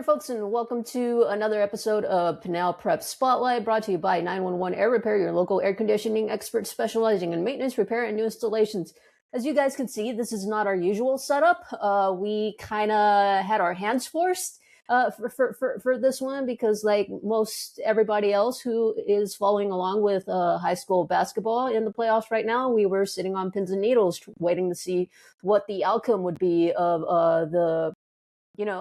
there, folks, and welcome to another episode of Pinal Prep Spotlight, brought to you by 911 Air Repair, your local air conditioning expert specializing in maintenance, repair, and new installations. As you guys can see, this is not our usual setup. We kind of had our hands forced for this one because, like most everybody else who is following along with high school basketball in the playoffs right now, we were sitting on pins and needles waiting to see what the outcome would be of the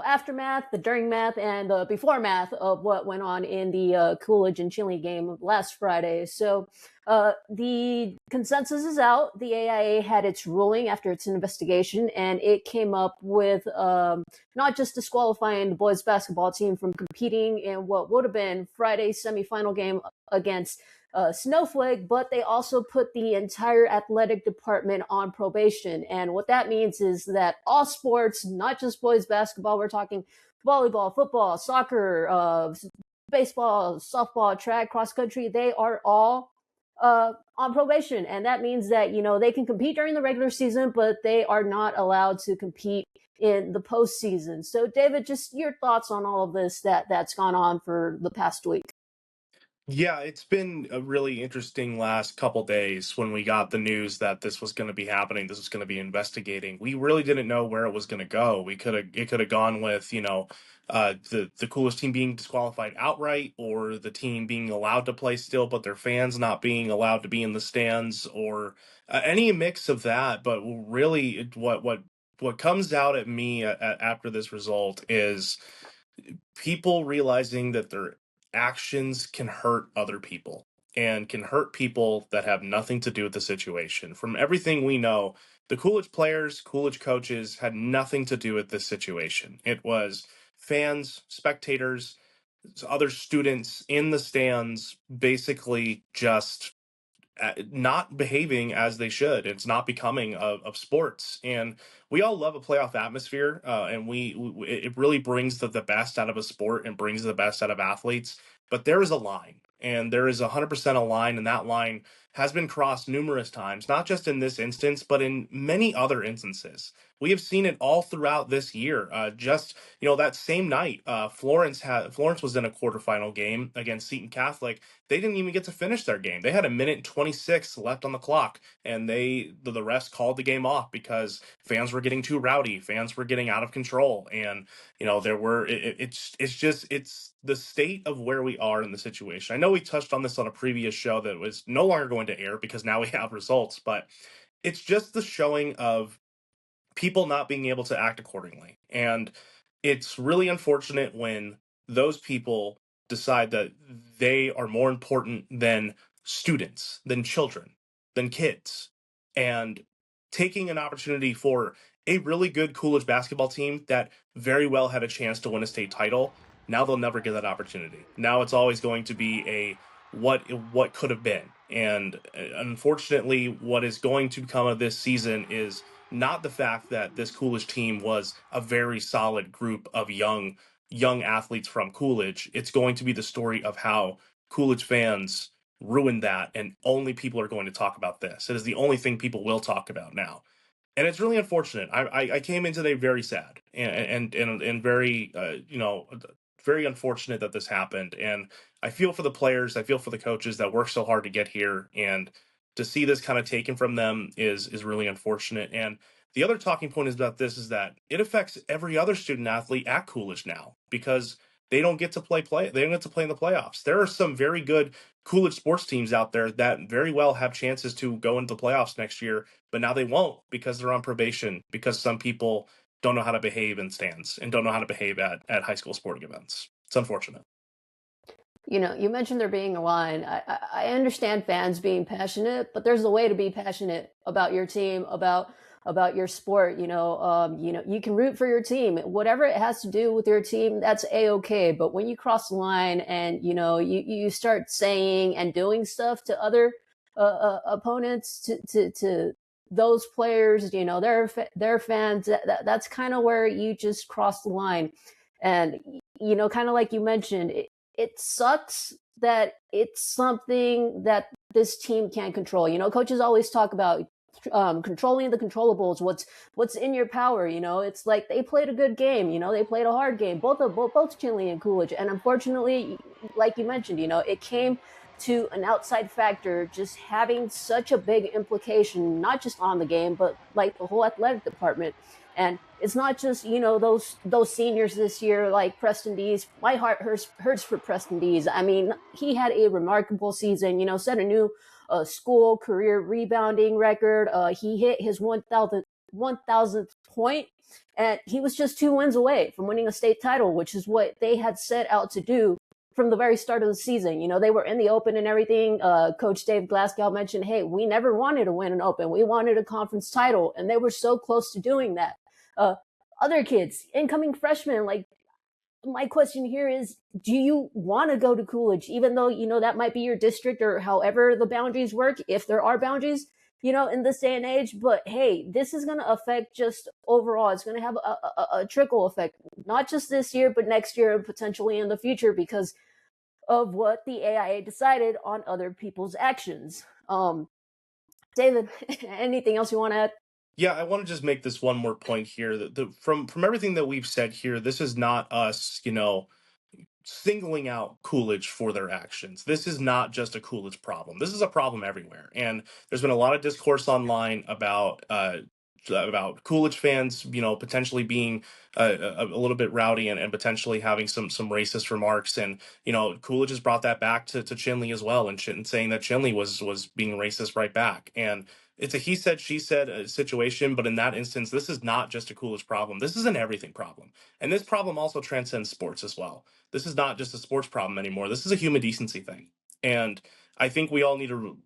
aftermath, the during math, and the before math of what went on in the Coolidge and Chile game last Friday. So the consensus is out. The AIA had its ruling after its investigation, and it came up with not just disqualifying the boys basketball team from competing in what would have been Friday's semifinal game against Snowflake, but they also put the entire athletic department on probation. And what that means is that all sports, not just boys basketball, we're talking volleyball, football, soccer, baseball, softball, track, cross country, they are all on probation. And that means that, they can compete during the regular season, but they are not allowed to compete in the postseason. So, David, just your thoughts on all of this that's gone on for the past week. Yeah, it's been a really interesting last couple days when we got the news that this was going to be happening. This was going to be investigating. We really didn't know where it was going to go. It could have gone with the Coolest team being disqualified outright, or the team being allowed to play still, but their fans not being allowed to be in the stands, or any mix of that. But really, what comes out at me after this result is people realizing that their actions can hurt other people and can hurt people that have nothing to do with the situation. From everything we know, the Coolidge players, Coolidge coaches had nothing to do with this situation. It was fans, spectators, other students in the stands basically just not behaving as they should. It's not becoming of sports, and we all love a playoff atmosphere, and it really brings the best out of a sport and brings the best out of athletes. But there is a line, and there is 100% a line, and that line has been crossed numerous times, not just in this instance, but in many other instances. We have seen it all throughout this year. Just that same night, Florence was in a quarterfinal game against Seton Catholic. They didn't even get to finish their game. They had a minute and 26 left on the clock, and the refs called the game off because fans were getting too rowdy, fans were getting out of control, and it's the state of where we are in the situation. I know we touched on this on a previous show that was no longer going to air because now we have results, but it's just the showing of people not being able to act accordingly. And it's really unfortunate when those people decide that they are more important than students, than children, than kids, and taking an opportunity for a really good Coolidge basketball team that very well had a chance to win a state title. Now they'll never get that opportunity. Now it's always going to be a what could have been. And unfortunately, what is going to come of this season is not the fact that this Coolidge team was a very solid group of young athletes from Coolidge. It's going to be the story of how Coolidge fans ruined that, and only people are going to talk about this. It is the only thing people will talk about now. And it's really unfortunate. I came in today very sad and very very unfortunate that this happened. And I feel for the players, I feel for the coaches that worked so hard to get here, and to see this kind of taken from them is really unfortunate. And the other talking point is about this is that it affects every other student athlete at Coolidge now, because they don't get to they don't get to play in the playoffs. There are some very good Coolidge sports teams out there that very well have chances to go into the playoffs next year, but now they won't because they're on probation, because some people don't know how to behave in stands and don't know how to behave at high school sporting events. It's unfortunate. You mentioned there being a line. I understand fans being passionate, but there's a way to be passionate about your team, about your sport. You can root for your team, whatever it has to do with your team. That's a-okay. But when you cross the line and you start saying and doing stuff to other opponents, to those players, their fans, that's kind of where you just cross the line. And kind of like you mentioned, it sucks that it's something that this team can't control. Coaches always talk about controlling the controllables, what's in your power. It's like they played a good game. They played a hard game, both Chinley and Coolidge. And unfortunately, like you mentioned, it came to an outside factor just having such a big implication, not just on the game, but like the whole athletic department. And it's not just those seniors this year, like Preston Dees. My heart hurts for Preston Dees. I mean, he had a remarkable season. Set a new school career rebounding record. He hit his 1,000th point, and he was just 2 wins away from winning a state title, which is what they had set out to do from the very start of the season. They were in the Open and everything. Coach Dave Glasgow mentioned, hey, we never wanted to win an Open. We wanted a conference title, and they were so close to doing that. Other kids, incoming freshmen, like, my question here is, do you want to go to Coolidge, even though, that might be your district, or however the boundaries work, if there are boundaries, in this day and age? But hey, this is going to affect just overall. It's going to have a trickle effect, not just this year, but next year and potentially in the future, because of what the AIA decided on other people's actions. David, anything else you want to add? Yeah, I want to just make this one more point here. From everything that we've said here, this is not us, singling out Coolidge for their actions. This is not just a Coolidge problem. This is a problem everywhere. And there's been a lot of discourse online about Coolidge fans, potentially being a little bit rowdy and potentially having some racist remarks. And Coolidge has brought that back to Chinley as well, and saying that Chinley was being racist right back. And it's a he said she said situation, but in that instance, this is not just a Coolidge problem. This is an everything problem, and this problem also transcends sports as well. This is not just a sports problem anymore. This is a human decency thing, and I think we all need to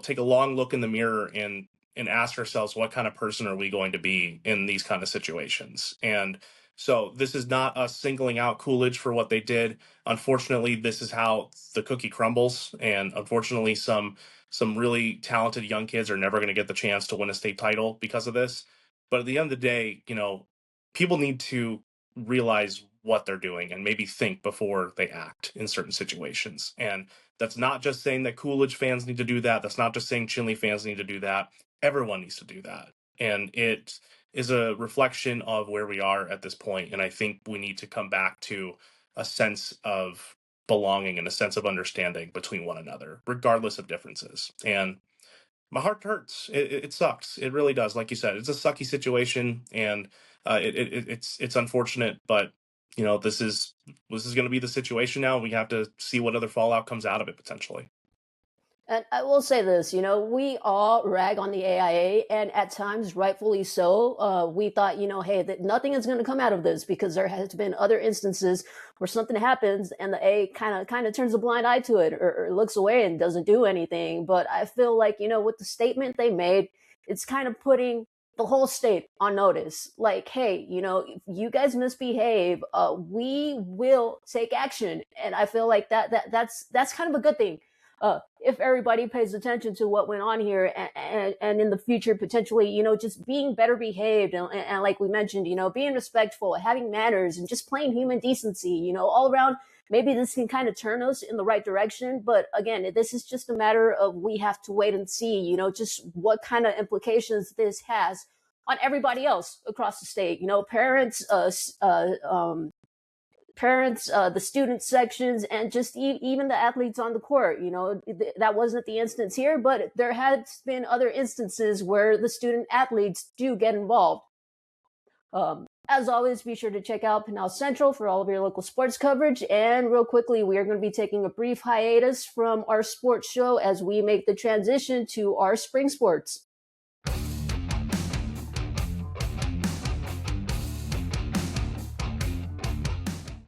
take a long look in the mirror and ask ourselves, what kind of person are we going to be in these kind of situations? And so this is not us singling out Coolidge for what they did. Unfortunately, this is how the cookie crumbles, and unfortunately, some really talented young kids are never going to get the chance to win a state title because of this. But at the end of the day, people need to realize what they're doing and maybe think before they act in certain situations. And that's not just saying that Coolidge fans need to do that. That's not just saying Chinley fans need to do that. Everyone needs to do that. And it is a reflection of where we are at this point. And I think we need to come back to a sense of belonging and a sense of understanding between one another, regardless of differences. And my heart hurts. It sucks. It really does. Like you said, it's a sucky situation, and it's unfortunate, but this is going to be the situation now. We have to see what other fallout comes out of it potentially. And I will say this, we all rag on the AIA, and at times, rightfully so. We thought, hey, that nothing is going to come out of this, because there has been other instances where something happens and the A kind of turns a blind eye to it, or looks away and doesn't do anything. But I feel like, with the statement they made, it's kind of putting the whole state on notice. Like, hey, if you guys misbehave, we will take action. And I feel like that's kind of a good thing. If everybody pays attention to what went on here, and in the future, potentially, just being better behaved, and like we mentioned, being respectful, having manners, and just plain human decency, all around, maybe this can kind of turn us in the right direction. But again, this is just a matter of, we have to wait and see, just what kind of implications this has on everybody else across the state, parents, the student sections, and just even the athletes on the court. That wasn't the instance here, but there has been other instances where the student athletes do get involved. As always, be sure to check out Pinal Central for all of your local sports coverage. And real quickly, we are going to be taking a brief hiatus from our sports show as we make the transition to our spring sports.